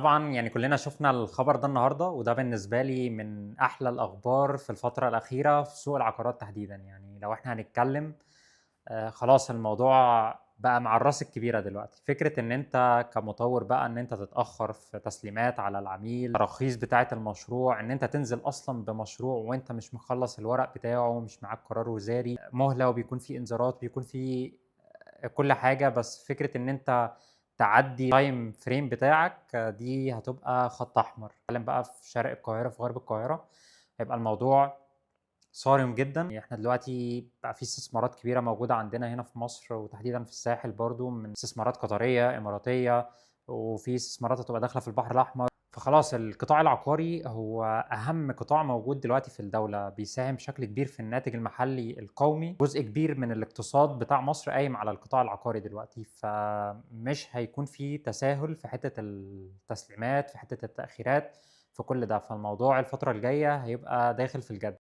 طبعًا يعني كلّنا شُفنا الخبر ده النهارده، وده بالنسبة لي من أحلى الأخبار في الفترة الأخيرة في سوق العقارات تحديدًا. يعني لو إحنا هنتكلّم خلاص الموضوع بقى مع الراس الكبيرة دلوقتي. فكرة إن أنت كمطوّر بقى إن أنت تتأخّر في تسليمات على العميل، التراخيص بتاعة المشروع، إن أنت تنزل أصلًا بمشروع وأنت مش مخلّص الورق بتاعه، مش معاك قرار وزاري، مهلة وبيكون في إنذارات، بيكون في كل حاجة. بس فكرة إن أنت تعدّي الtime frame بتاعك دي هتبقى خط أحمر. بنتكلم بقى في شرق القاهرة، في غرب القاهرة، هيبقى الموضوع صارم جدًا. يعني إحنا دلوقتي بقى في استثمارات كبيرة موجودة عندنا هنا في مصر وتحديدًا في الساحل برضه، من استثمارات قطرية، إماراتية، وفي استثمارات هتبقى داخلة في البحر الأحمر. فخلاص القطاع العقاري هو أهم قطاع موجود دلوقتي في الدولة، بيساهم بشكل كبير في الناتج المحلي القومي. جزء كبير من الاقتصاد بتاع مصر قايم على القطاع العقاري دلوقتي، فمش هيكون في تساهل في حتة التسليمات، في حتة التأخيرات، في كل ده. فالموضوع الفترة الجاية هيبقى داخل في الجد.